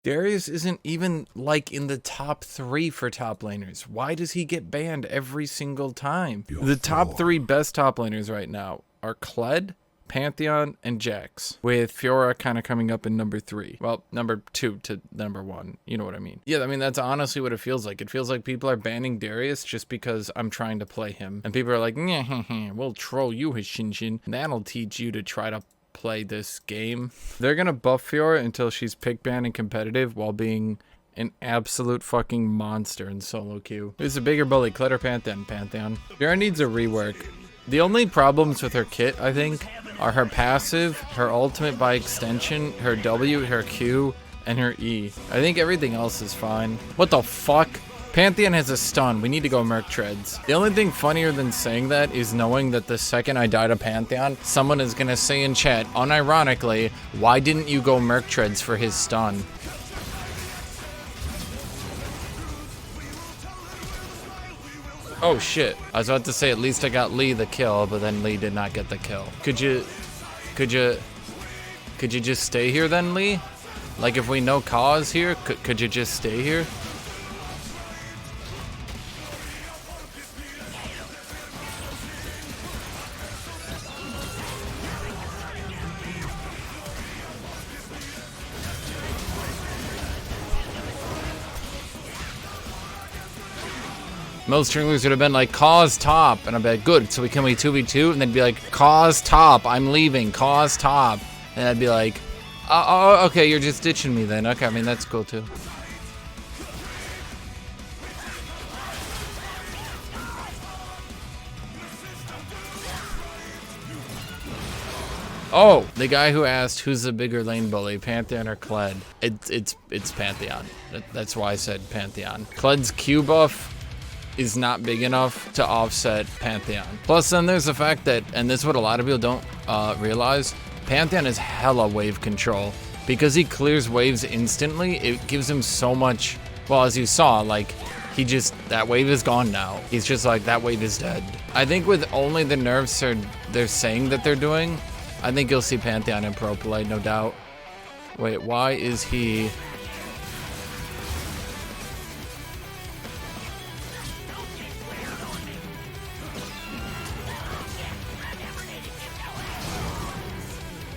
Darius isn't even like in the top 3 for top laners. Why does he get banned every single time? The top 3 best top laners right now are Kled, Pantheon, and Jax, with Fiora kind of coming up in number 3. Well, number 2 to number 1. You know what I mean? Yeah, I mean, that's honestly what it feels like. It feels like people are banning Darius just because I'm trying to play him. And people are like, "Nyeh, we'll troll you, Hashinshin. That'll teach you to try to play this game." They're gonna buff Fiora until she's pick banned and competitive while being an absolute fucking monster in solo queue. Who's a bigger bully, Kled or Pantheon? Pantheon. Fiora needs a rework. The only problems with her kit, I think, are her passive, her ultimate by extension, her W, her Q, and her E. I think everything else is fine. What the fuck? Pantheon has a stun. We need to go Merc Treads. The only thing funnier than saying that is knowing that the second I die to Pantheon, someone is gonna say in chat, unironically, why didn't you go Merc Treads for his stun? Oh shit. I was about to say at least I got Lee the kill, but then Lee did not get the kill. Could you just stay here then, Lee? Like if we know cause here, could you just stay here? Most streamers would have been like, cause top, and I'd be like, good, so we 2v2, and they'd be like, cause top, I'm leaving, cause top, and I'd be like, oh, okay, you're just ditching me then, okay, I mean, that's cool too. Oh, the guy who asked who's the bigger lane bully, Pantheon or Kled? It's Pantheon. That's why I said Pantheon. Kled's Q buff is not big enough to offset Pantheon. Plus then there's the fact that, and this is what a lot of people don't realize, Pantheon is hella wave control. Because he clears waves instantly, it gives him so much, well, as you saw, like, he just, that wave is gone now. He's just like, that wave is dead. I think with only the nerfs they're saying that they're doing, I think you'll see Pantheon in pro play, no doubt. Wait, why is he...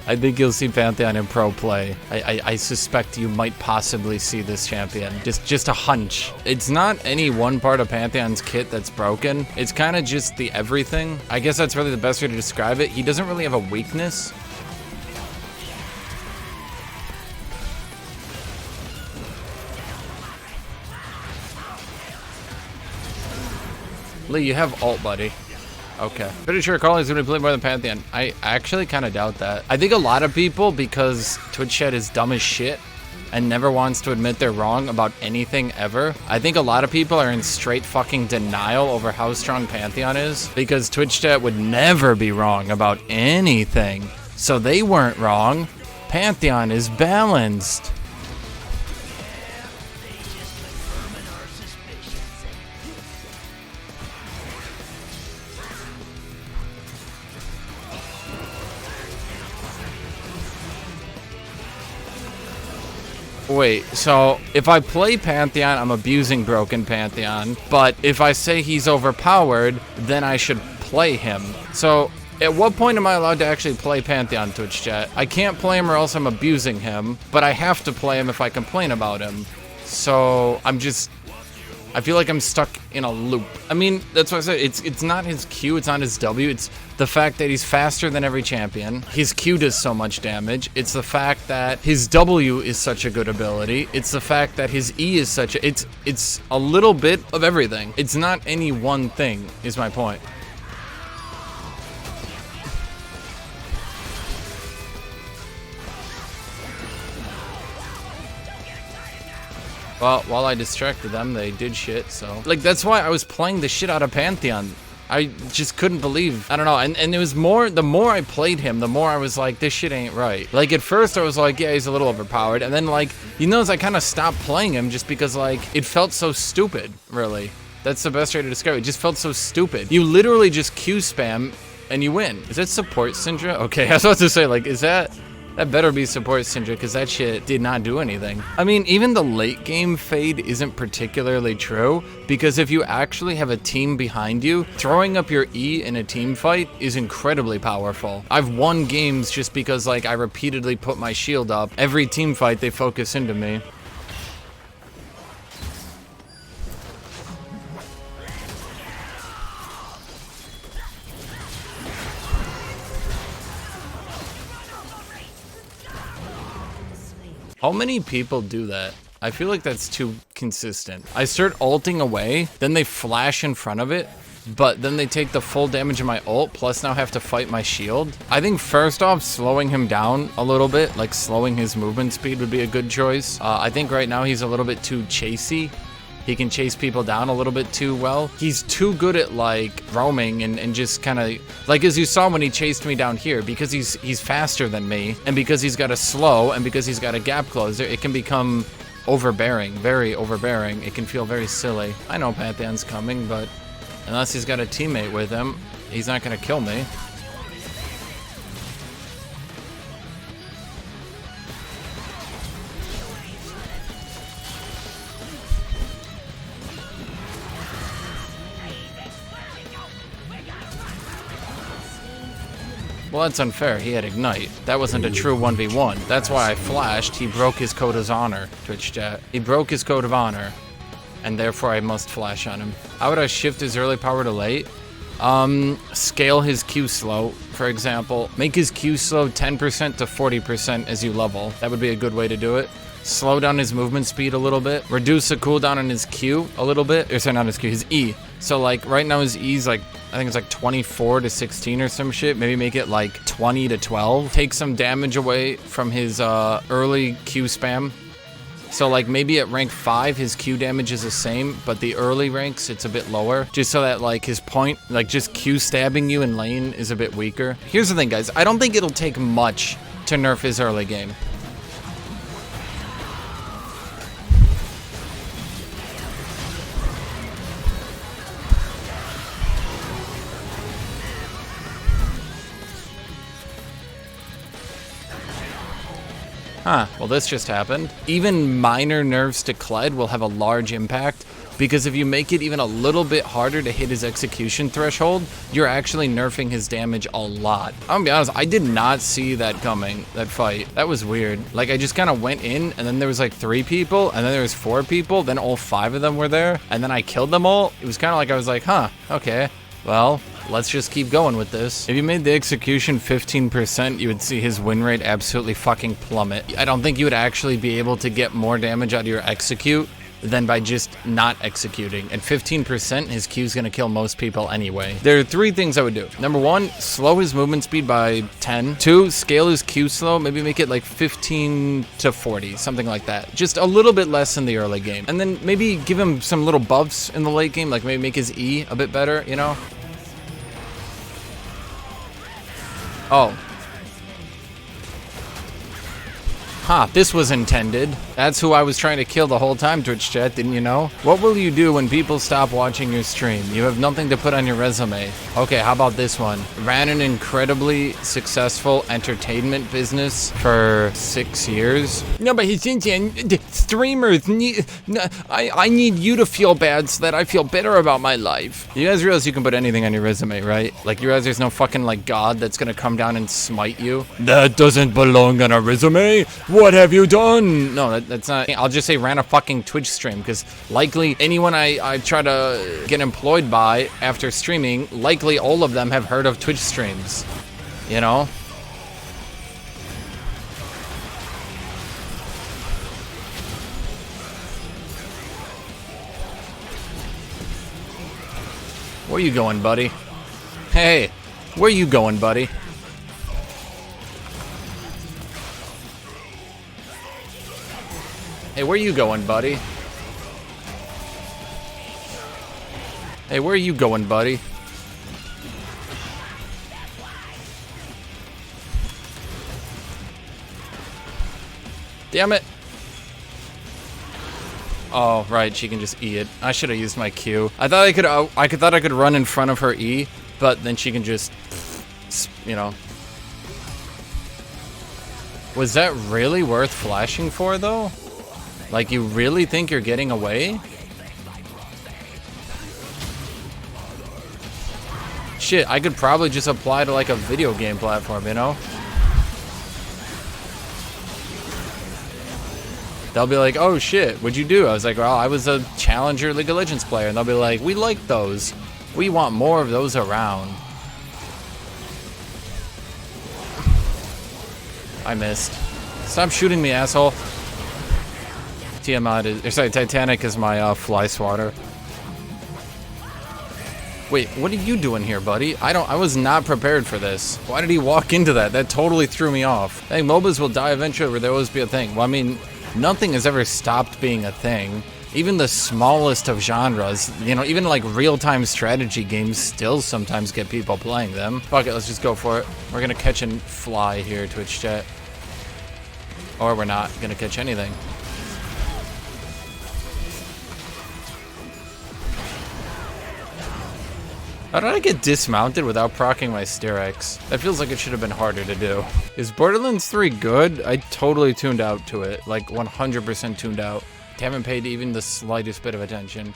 I think you'll see Pantheon in pro play. I suspect you might possibly see this champion. Just a hunch. It's not any one part of Pantheon's kit that's broken. It's kind of just the everything. I guess that's really the best way to describe it. He doesn't really have a weakness. Lee, you have ult, buddy. Okay. Pretty sure Carly's gonna play more than Pantheon. I actually kind of doubt that. I think a lot of people, because Twitch chat is dumb as shit and never wants to admit they're wrong about anything ever, I think a lot of people are in straight fucking denial over how strong Pantheon is, because Twitch chat would never be wrong about anything. So they weren't wrong. Pantheon is balanced. Wait, so if I play Pantheon, I'm abusing broken Pantheon, but if I say he's overpowered, then I should play him. So at what point am I allowed to actually play Pantheon, Twitch chat? I can't play him or else I'm abusing him, but I have to play him if I complain about him. So I feel like I'm stuck in a loop. I mean, that's what I said. It's not his Q, it's not his W. It's the fact that he's faster than every champion. His Q does so much damage. It's the fact that his W is such a good ability. It's the fact that his E is such a... It's a little bit of everything. It's not any one thing, is my point. Well, while I distracted them, they did shit, so... Like, that's why I was playing the shit out of Pantheon. I just couldn't believe... I don't know, and it was more... The more I played him, the more I was like, this shit ain't right. Like, at first I was like, yeah, he's a little overpowered, and then, like, you notice I kind of stopped playing him just because, like, it felt so stupid, really. That's the best way to describe it. It just felt so stupid. You literally just Q spam, and you win. Is that support Syndra? Okay, I was about to say, like, is that That better be support Syndra, because that shit did not do anything. I mean, even the late game fade isn't particularly true, because if you actually have a team behind you, throwing up your E in a team fight is incredibly powerful. I've won games just because like I repeatedly put my shield up. Every team fight they focus into me. How many people do that? I feel like that's too consistent. I start ulting away, then they flash in front of it, but then they take the full damage of my ult, plus now have to fight my shield. I think first off, slowing him down a little bit, like slowing his movement speed would be a good choice. I think right now he's a little bit too chasey. He can chase people down a little bit too well. He's too good at like roaming and just kind of like, as you saw when he chased me down here, because he's faster than me, and because he's got a slow, and because he's got a gap closer, it can become overbearing, very overbearing. It can feel very silly. I know Pantheon's coming, but unless he's got a teammate with him, he's not gonna kill me. Well, that's unfair. He had Ignite. That wasn't a true 1v1. That's why I flashed. He broke his code of honor, Twitch chat. He broke his code of honor, and therefore I must flash on him. How would I shift his early power to late? Scale his Q slow, for example. Make his Q slow 10% to 40% as you level. That would be a good way to do it. Slow down his movement speed a little bit. Reduce the cooldown on his Q a little bit. Or sorry, not his Q, his E. So like right now his E's like, I think it's like 24 to 16 or some shit. Maybe make it like 20 to 12. Take some damage away from his early Q spam. So like maybe at rank 5 his Q damage is the same, but the early ranks it's a bit lower. Just so that like his point, like just Q stabbing you in lane is a bit weaker. Here's the thing guys, I don't think it'll take much to nerf his early game. Huh, well this just happened. Even minor nerfs to Kled will have a large impact, because if you make it even a little bit harder to hit his execution threshold, you're actually nerfing his damage a lot. I'm gonna be honest, I did not see that coming, that fight. That was weird. Like I just kind of went in, and then there was like 3 people, and then there was 4 people, then all 5 of them were there, and then I killed them all. It was kind of like I was like, huh, okay, well, let's just keep going with this. If you made the execution 15%, you would see his win rate absolutely fucking plummet. I don't think you would actually be able to get more damage out of your execute than by just not executing. At 15%, his Q is gonna kill most people anyway. There are 3 things I would do. Number 1, slow his movement speed by 10. 2, scale his Q slow, maybe make it like 15 to 40, something like that. Just a little bit less in the early game. And then maybe give him some little buffs in the late game, like maybe make his E a bit better, you know? Oh. Huh, this was intended. That's who I was trying to kill the whole time, Twitch chat, didn't you know? What will you do when people stop watching your stream? You have nothing to put on your resume. Okay, how about this one? Ran an incredibly successful entertainment business for 6 years. No, but Hashinshin, streamers need... I need you to feel bad so that I feel better about my life. You guys realize you can put anything on your resume, right? Like, you realize there's no fucking, like, god that's gonna come down and smite you? That doesn't belong on a resume? What have you done? No, that's not. I'll just say ran a fucking Twitch stream, because likely anyone I try to get employed by after streaming, likely all of them have heard of Twitch streams. You know? Where you going, buddy? Hey, where you going, buddy? Hey, where you going, buddy? Hey, where are you going, buddy? Damn it. Oh, right, she can just E it. I should have used my Q. I thought I could run in front of her E, but then she can just, you know. Was that really worth flashing for, though? Like, you really think you're getting away? Shit, I could probably just apply to, like, a video game platform, you know? They'll be like, oh shit, what'd you do? I was like, well, I was a Challenger League of Legends player. And they'll be like, we like those. We want more of those around. I missed. Stop shooting me, asshole. Tiamat is, or sorry, Titanic is my fly swatter. Wait, what are you doing here, buddy? I was not prepared for this. Why did he walk into that? That totally threw me off. Hey, MOBAs will die eventually, or there will always be a thing. Well, I mean, nothing has ever stopped being a thing. Even the smallest of genres, you know, even like real-time strategy games still sometimes get people playing them. Fuck it, let's just go for it. We're gonna catch and fly here, Twitch chat. Or we're not gonna catch anything. How did I get dismounted without proccing my Styrex? That feels like it should have been harder to do. Is Borderlands 3 good? I totally tuned out to it. Like 100% tuned out. Haven't paid even the slightest bit of attention.